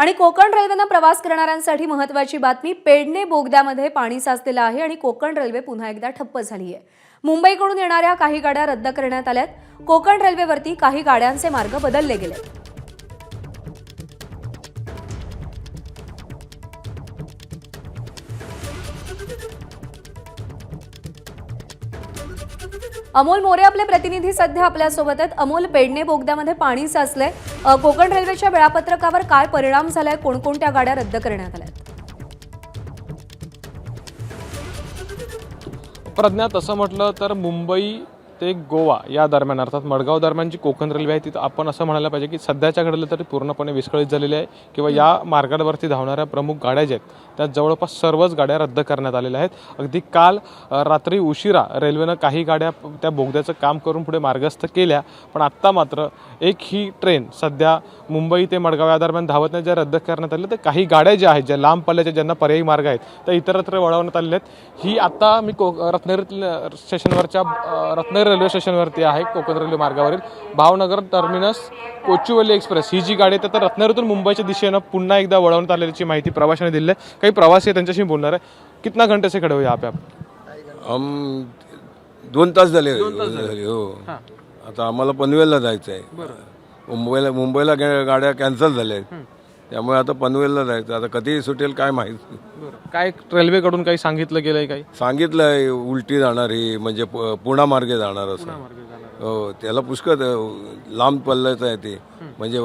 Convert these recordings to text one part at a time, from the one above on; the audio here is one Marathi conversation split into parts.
आणि कोकण रेल्वेने प्रवास करणाऱ्यांसाठी महत्त्वाची बातमी, पेडणे बोगद्यामध्ये पाणी साचलेलं आहे आणि कोकण रेल्वे पुन्हा एकदा ठप्प झाली आहे। मुंबईकडून येणाऱ्या काही गाड्या रद्द करण्यात आल्यात। कोकण रेल्वेवरती काही गाड्यांचे मार्ग बदलले गेले। अमोल मोरे आपले प्रतिनिधी सध्या आपल्या सोबत आहेत। अमोल, पेडणे बोगद्यामध्ये पाणी साचलंय, कोकण रेल्वेच्या वेळापत्रकावर काय परिणाम झालाय, कोणकोणत्या गाड्या रद्द करण्यात आल्यात? प्रज्ञा, तसं म्हटलं तर मुंबई ते गोवा या दरम्यान अर्थात मडगाव दरम्यान जी कोकण रेल्वे आहे तिथं आपण असं म्हणायला पाहिजे की सध्याच्या घडलं तरी पूर्णपणे विस्कळीत झालेली आहे किंवा या मार्गावरती धावणाऱ्या प्रमुख गाड्या ज्या आहेत त्या जवळपास सर्वच गाड्या रद्द करण्यात आलेल्या आहेत। अगदी काल रात्री उशिरा रेल्वेनं काही गाड्या त्या बोगद्याचं काम करून पुढे मार्गस्थ केल्या, पण आत्ता मात्र एक ही ट्रेन सध्या मुंबई ते मडगाव या दरम्यान धावत नाही, ज्या रद्द करण्यात आल्या। तर काही गाड्या ज्या आहेत ज्या लांब पल्ल्याच्या ज्यांना पर्यायी मार्ग आहेत त्या इतरत्र वळवण्यात आलेल्या आहेत। ही आता मी रत्नागिरी स्टेशनवरच्या रत्नागिरी रेल्वे स्टेशनवरती आहे। कोकण रेल्वे मार्गावरील भावनगर टर्मिनस कोचुवेली एक्सप्रेस ही जी गाडी आहे तर रत्नागिरीतून मुंबईच्या दिशेनं पुन्हा एकदा वळवण्यात आल्याची माहिती प्रवाशांनी दिली आहे। काही प्रवासी आहे त्यांच्याशी बोलणार आहे। कितना घंटे से खड़े हो यहाँ पे आप? हम 2 तास झाले हो। आता आम्हाला पनवेलला जायचं आहे। मुंबईला गाड्या कॅन्सल झाल्या आहेत, त्यामुळे आता पनवेलला जायचं। आता कधी सुटेल काय माहिती। काय रेल्वेकडून काही सांगितलं गेलंय? काही सांगितलंय उलटी जाणार ही, म्हणजे पुणा मार्गे जाणार असं। हो, त्याला पुष्कळ लांब पल्ल्याचं आहे ते, म्हणजे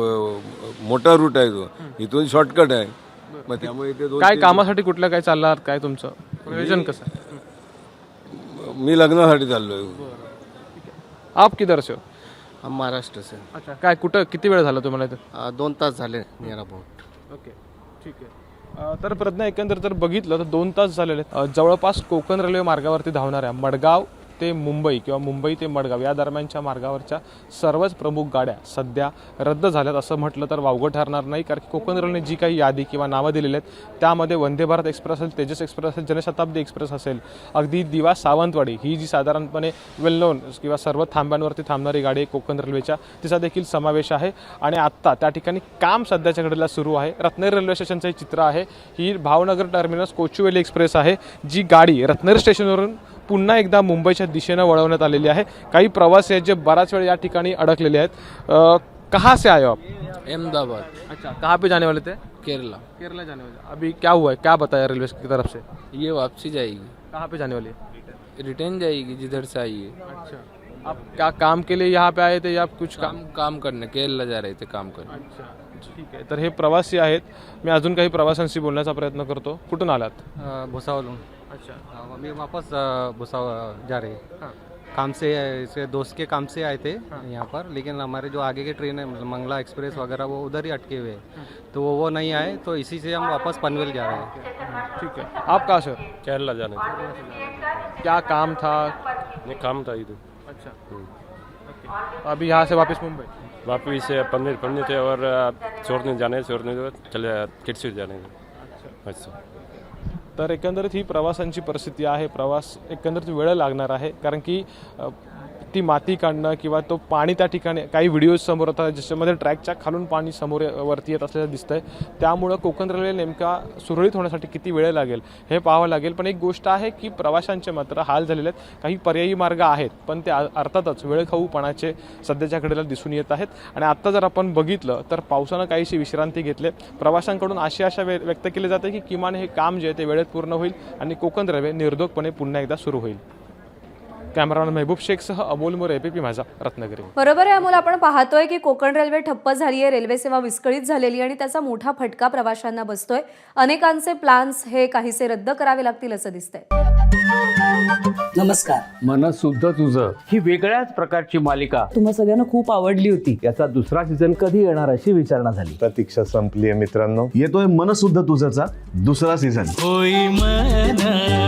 मोठा रूट आहे तो, इथून शॉर्टकट आहे। मग त्यामुळे इथे काय कामासाठी कुठलं काय चालणार, काय तुमचं प्रयोजन कसं आहे? मी लग्नासाठी चाललोय। आप किधर से हो? हम महाराष्ट्र से। अच्छा, काय कुठं किती वेळ झाला तुम्हाला इथं? 2 तास झाले नियर अबाउट। ओके, ठीक आहे। तर प्रज्ञा, एकंदर जर बघितलं तर 2 तास झालेले आहेत। जवळपास कोकण रेल्वे मार्गावरती धावणाऱ्या मडगाव ते मुंबई किंवा मुंबई ते मडगाव या दरम्यानच्या मार्गावरच्या सर्वच प्रमुख गाड्या सध्या रद्द झाल्यात असं म्हटलं तर वावगं ठरणार नाही, कारण की कोकण रेल्वेने जी काही यादी किंवा नावं दिलेली आहेत त्यामध्ये वंदे भारत एक्सप्रेस असेल, तेजस एक्सप्रेस असेल, जनशताब्दी एक्सप्रेस असेल, अगदी दिवा सावंतवाडी ही जी साधारणपणे वेल नोन किंवा सर्व थांब्यांवरती थांबणारी गाडी कोकण रेल्वेच्या तिचा देखील समावेश आहे। आणि आत्ता त्या ठिकाणी काम सध्याच्या घडीला सुरू आहे। रत्नागिरी रेल्वे स्टेशनचं चित्र आहे। ही भावनगर टर्मिनस कोचुवेली एक्सप्रेस आहे, जी गाडी रत्नागिरी स्टेशनवरून पुन्हा एकदा मुंबईच्या दिशेनं वळवण्यात आलेली आहे। काही प्रवासी आहेत जे बराच वेळ या ठिकाणी अडकलेले आहेत। कहाँ से आए हो आप? अहमदाबाद। अच्छा, कहाँ पे जाने वाले थे? केरला। केरला जाने वाले। अभी क्या हुआ है, क्या बताया रेलवे की तरफ से? ये वापसी जाएगी, कहाँ पे जाने वाली है? रिटर्न जाएगी जिधर से आई है। अच्छा, आप क्या काम के लिए यहाँ पे आए थे या कुछ काम करने केरला जा रहे थे काम करने। अच्छा, ठीक आहे। तर हे प्रवासी आहेत। मी अजून काही प्रवाशांशी बोलण्याचा प्रयत्न करतो। कुठून आलात? भुसावल। अच्छा, अभी वापस भुसावल जा रहे हैं। काम से इसके दोस्त के काम से आए थे यहाँ पर, लेकिन हमारे जो आगे के ट्रेन है मंगला एक्सप्रेस वगैरह वो उधर ही अटके हुए हैं, तो वो नहीं आए, तो इसी से हम वापस पनवेल जा रहे हैं। ठीक है। आप कहाँ से हो? केरला जाने थे। क्या काम था? नहीं, काम था इधर। अच्छा, ओके। अभी यहाँ से वापस मुंबई? वापिस से पन्ने थे और छोड़ने जाने चले किटसूर जाने थे। अच्छा, तर एकंदरीत ही प्रवासांची परिस्थिती आहे। प्रवास एकंदरीत वेळ लागणार आहे, कारण की ती माती काढणं किंवा तो पाणी त्या ठिकाणी काही व्हिडिओज समोर होतात ज्याच्यामध्ये ट्रॅकच्या खालून पाणी समोर वरती येत असलेलं दिसतंय। त्यामुळं कोकण रेल्वे नेमका सुरळीत होण्यासाठी किती वेळ लागेल हे पाहावं लागेल। पण एक गोष्ट आहे की प्रवाशांचे मात्र हाल झालेले आहेत। काही पर्यायी मार्ग आहेत, पण ते अर्थातच वेळखाऊपणाचे सध्याच्या घडीला दिसून येत आहेत। आणि आत्ता जर आपण बघितलं तर पावसानं काहीशी विश्रांती घेतली। प्रवाशांकडून अशी आशा व्यक्त केली जाते की किमान हे काम जे आहे ते वेळेत पूर्ण होईल आणि कोकण रेल्वे निर्धोकपणे पुन्हा एकदा सुरू होईल। कॅमेरामॅन महबूब शेखसह अमोल मोरे, एपीपी माझा, रत्नागिरी। बरोबर आहे अमोल, आपण पाहतोय की कोकण रेल्वे ठप्प झाली आहे, रेल्वे सेवा विस्कळीत झालेली आणि त्याचा मोठा फटका प्रवाशांना बसतोय। अनेकांचे प्लॅन्स हे काहीसे रद्द करावे लागतील असं दिसतंय। नमस्कार। मनसुद्धा तुझं ही वेगळ्याच प्रकारची मालिका तुम्हा सगळ्यांना खूप आवडली होती। याचा दुसरा सीझन कधी येणार अशी विचारणा झाली। प्रतीक्षा संपली आहे मित्रांनो, येतोय मनसुद्धा तुझाचा दुसरा सीझन। होई मनसुद्धा